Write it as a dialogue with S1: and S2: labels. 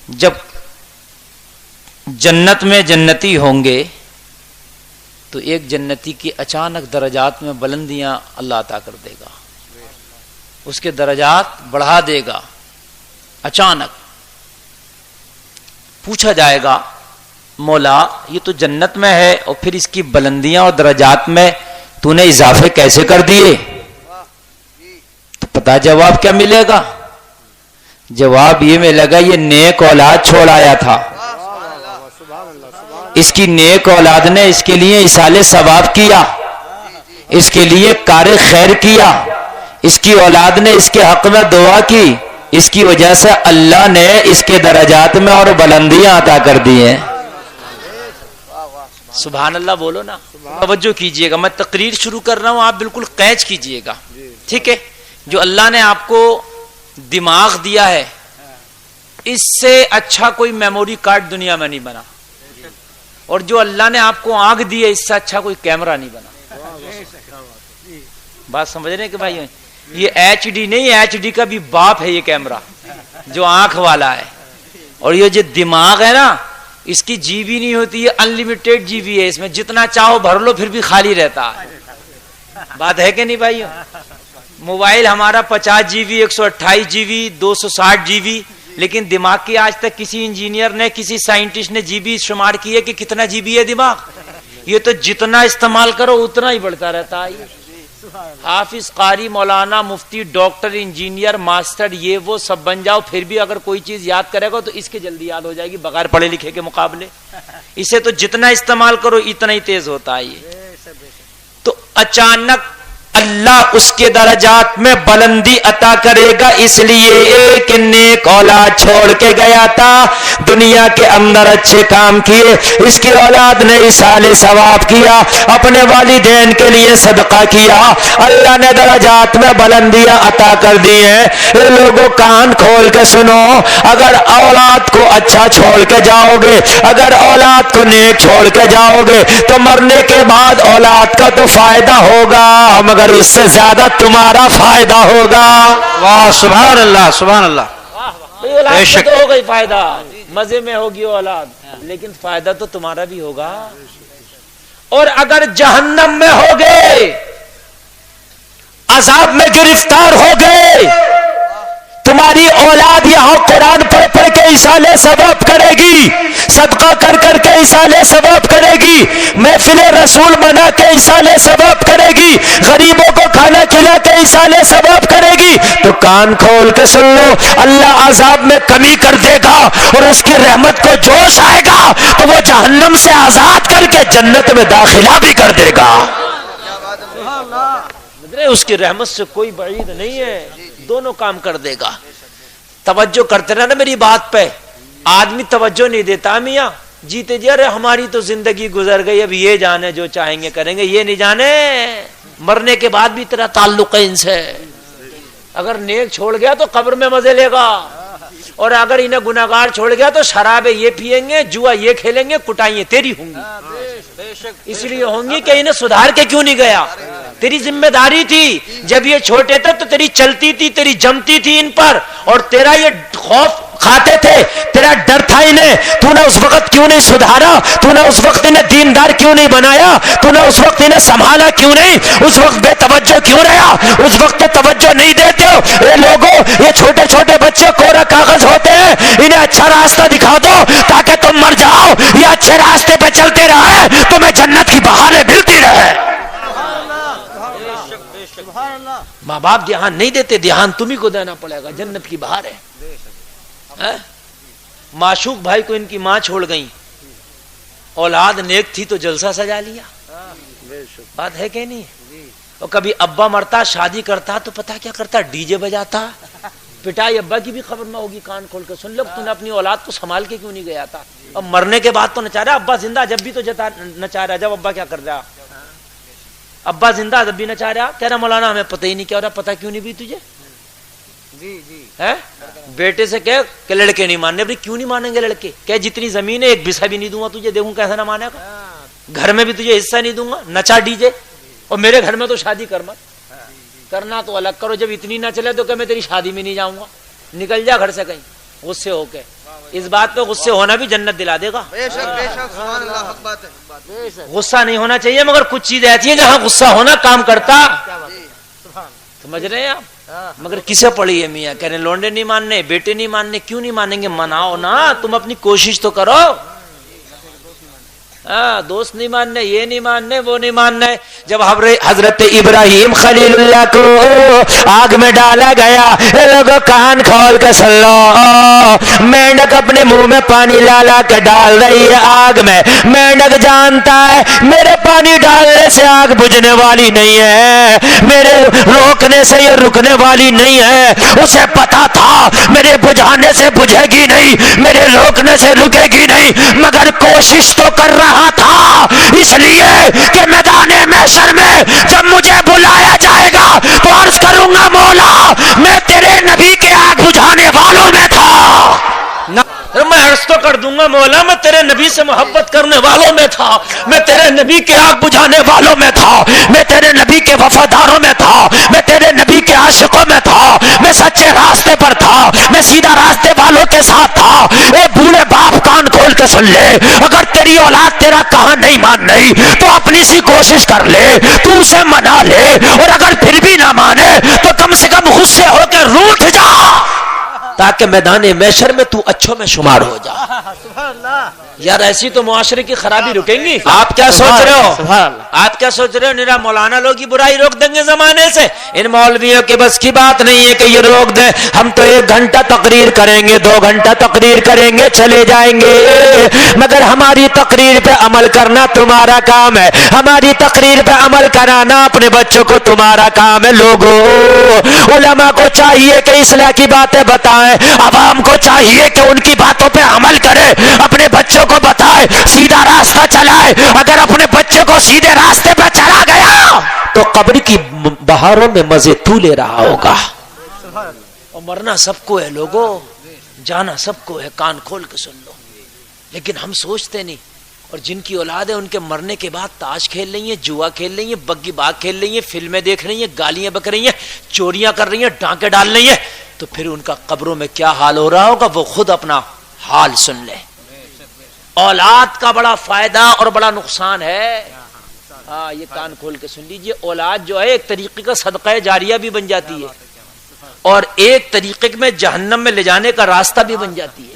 S1: جب جنت میں جنتی ہوں گے تو ایک جنتی کی اچانک درجات میں بلندیاں اللہ عطا کر دے گا، اس کے درجات بڑھا دے گا۔ اچانک پوچھا جائے گا مولا یہ تو جنت میں ہے اور پھر اس کی بلندیاں اور درجات میں تو نے اضافے کیسے کر دیے؟ تو پتہ جواب کیا ملے گا؟ جواب یہ ملے گا یہ نیک اولاد چھوڑ آیا تھا، اس کی نیک اولاد نے اس کے لیے ایصال ثواب کیا، اس کے لیے کار خیر کیا، اس کی اولاد نے اس کے حق میں دعا کی، اس کی وجہ سے اللہ نے اس کے درجات میں اور بلندیاں عطا کر دی ہیں۔ سبحان اللہ بولو نا، توجہ کیجئے گا، میں تقریر شروع کر رہا ہوں، آپ بالکل قیچ کیجئے گا، ٹھیک ہے؟ جو اللہ نے آپ کو دماغ دیا ہے اس سے اچھا کوئی میموری کارڈ دنیا میں نہیں بنا، اور جو اللہ نے آپ کو آنکھ دی ہے اس سے اچھا کوئی کیمرہ نہیں بنا۔ بات سمجھ رہے ہیں کہ بھائی یہ ایچ ڈی نہیں، ایچ ڈی کا بھی باپ ہے یہ کیمرہ جو آنکھ والا ہے، اور یہ جو دماغ ہے نا اس کی جی بی نہیں ہوتی، یہ انلیمیٹڈ جی بی ہے، اس میں جتنا چاہو بھر لو پھر بھی خالی رہتا ہے۔ بات ہے کہ نہیں بھائی؟ موبائل ہمارا 50 G B, 128 G B, 260 G B, لیکن دماغ کی آج تک کسی انجینئر نے، کسی سائنٹسٹ نے جی بی شمار کی ہے کہ کتنا جی بی ہے دماغ؟ یہ تو جتنا استعمال کرو اتنا ہی بڑھتا رہتا ہے۔ حافظ، قاری، مولانا، مفتی، ڈاکٹر، انجینئر، ماسٹر، یہ وہ سب بن جاؤ، پھر بھی اگر کوئی چیز یاد کرے گا تو اس کے جلدی یاد ہو جائے گی بغیر پڑھے لکھے کے مقابلے۔ اسے تو جتنا استعمال کرو اتنا ہی تیز ہوتا ہے یہ۔ تو اچانک اللہ اس کے درجات میں بلندی عطا کرے گا، اس لیے ایک نیک اولاد چھوڑ کے گیا تھا، دنیا کے اندر اچھے کام کیے، اس کی اولاد نے ایصال ثواب کیا، اپنے والدین کے لیے صدقہ کیا، اللہ نے درجات میں بلندیاں عطا کر دی ہیں۔ اے لوگوں کان کھول کے سنو، اگر اولاد کو اچھا چھوڑ کے جاؤ گے، اگر اولاد کو نیک چھوڑ کے جاؤ گے تو مرنے کے بعد اولاد کا تو فائدہ ہوگا مگر اس سے زیادہ تمہارا فائدہ ہوگا۔
S2: واہ سبحان اللہ سبحان اللہ۔
S1: بے شک ہو گئی فائدہ، مزے میں ہوگی اولاد، لیکن فائدہ تو تمہارا بھی ہوگا۔ اور اگر جہنم میں ہوگے، عذاب میں گرفتار ہوگے، تمہاری اولاد یہاں قرآن پڑھ پڑھ کے ایصال ثواب کرے گی، صدقہ کر کر کے ایصال ثواب کرے گی، محفل رسول بنا کے ایصال ثواب کرے گی، غریبوں کو کھانا کھلا کے ایصال ثواب کرے گی، تو کان کھول کے سن لو، اللہ عذاب میں کمی کر دے گا اور اس کی رحمت کو جوش آئے گا تو وہ جہنم سے آزاد کر کے جنت میں داخلہ بھی کر دے گا۔ اس کی رحمت سے کوئی بعید نہیں ہے، دونوں کام کر دے گا۔ توجہ کرتے رہنا میری بات پہ، آدمی توجہ نہیں دیتا، میاں جیتے جی ارے ہماری تو زندگی گزر گئی، اب یہ جانے جو چاہیں گے کریں گے، یہ نہیں جانے مرنے کے بعد بھی تیرا تعلق ہے ان سے۔ اگر نیک چھوڑ گیا تو قبر میں مزے لے گا، اور اگر انہیں گناہگار چھوڑ گیا تو شرابیں یہ پیئیں گے، جوا یہ کھیلیں گے، کٹائیں تیری ہوں گی، اس لیے ہوں گی کہ انہیں سدھار کے کیوں نہیں گیا؟ تیری ذمہ داری تھی، جب یہ چھوٹے تھے تو تیری چلتی تھی، تیری جمتی تھی ان پر، اور تیرا یہ خوف کھاتے تھے، تیرا ڈر تھا انہیں، تو نے اس وقت کیوں نہیں سدھارا؟ تو نے اس وقت انہیں دیندار کیوں نہیں بنایا؟ تو نے اس وقت انہیں سنبھالا کیوں نہیں؟ اس وقت بے توجہ کیوں رہا؟ اس وقت توجہ نہیں دیتے ہو؟ اے لوگوں، یہ چھوٹے چھوٹے بچے کوڑا کاغذ ہوتے ہیں، انہیں اچھا راستہ دکھا دو تاکہ تم مر جاؤ، یہ اچھے راستے پہ چلتے رہے، تمہیں جنت کی بہاریں ملتی رہے۔ ماں باپ دھیان نہیں دیتے، دھیان تمہیں کو دینا پڑے گا، جنت کی بہار ہے۔ معشوق بھائی کو ان کی ماں چھوڑ گئی، اولاد نیک تھی تو جلسہ سجا لیا، بات ہے کہ نہیں؟ اور کبھی ابا مرتا، شادی کرتا تو پتہ کیا کرتا؟ ڈی جے بجاتا۔ پٹائی ابا کی بھی خبر نہ ہوگی، کان کھول کے سن لو، تو نے اپنی اولاد کو سنبھال کے کیوں نہیں گیا تھا؟ اور مرنے کے بعد تو نچا رہا، ابا زندہ جب بھی تو نچا رہا، جب ابا کیا کر رہا؟ ابا زندہ جب بھی نچا رہا، کہہ رہا مولانا ہمیں پتہ ہی نہیں کیا ہو رہا، پتہ کیوں نہیں بھی تجھے؟ بیٹے سے کہہ کہ لڑکے نہیں ماننے، بھائی کیوں نہیں مانیں گے لڑکے؟ کہ جتنی زمین ہے ایک بسا بھی نہیں دوں گا تجھے، دیکھوں کیسا نہ مانے گا، گھر میں بھی تجھے حصہ نہیں دوں گا، نچا ڈی جے، اور میرے گھر میں تو شادی کر مت، کرنا تو الگ کرو، جب اتنی نہ چلے تو کہ میں تیری شادی میں نہیں جاؤں گا، نکل جا گھر سے کہیں۔ غصے ہو کے. اس بات پہ غصے ہونا بھی جنت دلا دے گا.
S3: بے شک بے شک سبحان اللہ حق بات ہے.
S1: غصہ نہیں ہونا چاہیے مگر کچھ چیزیں ایسی ہیں جہاں غصہ ہونا کام کرتا. سمجھ رہے ہیں آپ؟ مگر کسے پڑی ہے میاں کہنے لونڈے نہیں ماننے بیٹے نہیں ماننے. کیوں نہیں مانیں گے؟ مناؤ نا, تم اپنی کوشش تو کرو. دوست نہیں ماننے, یہ نہیں ماننے, وہ نہیں ماننا. جب حضرت ابراہیم خلیل اللہ کو آگ میں ڈالا گیا, لوگوں کان کھول کے سن لو, مینڈک اپنے منہ میں پانی لا لا کے ڈال رہی ہے آگ میں. مینڈک جانتا ہے میرے پانی ڈالنے سے آگ بجھنے والی نہیں ہے, میرے روکنے سے یہ رکنے والی نہیں ہے. اسے پتا تھا میرے بجھانے سے بجھے گی نہیں, میرے روکنے سے رکے گی نہیں, مگر کوشش تو کر رہا تھا. اس لیے کہ میدان محشر میں جب مجھے بلایا جائے گا تو عرض کروں گا مولا میں تیرے نبی کے آگ بجھانے والوں میں تھا. میں عرض تو کر دوں گا مولا میں تیرے نبی سے محبت کرنے والوں میں تھا, میں تیرے نبی کے آگ بجھانے والوں میں تھا, میں تیرے نبی کے وفاداروں میں تھا, میں تیرے نبی کے عاشقوں میں تھا, میں سچے راستے پر تھا, میں سیدھا راستے والوں کے ساتھ تھا. اے بوڑھے باپ کان کھول کے سن لے, اگر تیری اولاد تیرا کہاں نہیں مان رہی تو اپنی سی کوشش کر لے, تو اسے منا لے, اور اگر پھر بھی نہ مانے تو کم سے کم غصے ہو کے روٹھ جا تاکہ میدان محشر میں تو اچھوں میں شمار ہو جا. یار ایسی تو معاشرے کی خرابی رکیں گی؟ آپ کیا سوچ رہے ہو؟ آپ کیا سوچ رہے ہو میرا مولانا لوگ کی برائی روک دیں گے زمانے سے؟ ان مولویوں کے بس کی بات نہیں ہے کہ یہ روک دیں. ہم تو 1 گھنٹہ تقریر کریں گے, 2 گھنٹہ تقریر کریں گے, چلے جائیں گے, مگر ہماری تقریر پہ عمل کرنا تمہارا کام ہے, ہماری تقریر پہ عمل کرانا اپنے بچوں کو تمہارا کام ہے. لوگوں علماء کو چاہیے کہ اصلاح کی باتیں بتائیں, عوام کو چاہیے کہ ان کی باتوں پہ عمل کرے, اپنے بچوں کو بتائے, سیدھا راستہ چلائے. اگر اپنے بچے کو سیدھے راستے پہ چلا گیا تو قبر کی بہاروں میں مزے تو لے رہا ہوگا. اور مرنا سب کو ہے لوگوں, جانا سب کو ہے, کان کھول کے سن لو. لیکن ہم سوچتے نہیں. اور جن کی اولاد ہے ان کے مرنے کے بعد تاش کھیل رہی ہیں, جوا کھیل رہی ہیں, بگی باغ کھیل رہی ہیں, فلمیں دیکھ رہی ہیں, گالیاں بک رہی ہیں, چوریاں کر رہی ہیں, ڈانکے ڈال رہی ہیں, تو پھر ان کا قبروں میں کیا حال ہو رہا ہوگا وہ خود اپنا حال سن لے. اولاد کا بڑا فائدہ اور بڑا نقصان ہے. ہاں یہ کان کھول کے سن لیجئے, اولاد جو ہے ایک طریقے کا صدقہ جاریہ بھی بن جاتی ہے, اور ایک طریقے میں جہنم میں لے جانے کا راستہ بھی بن جاتی ہے.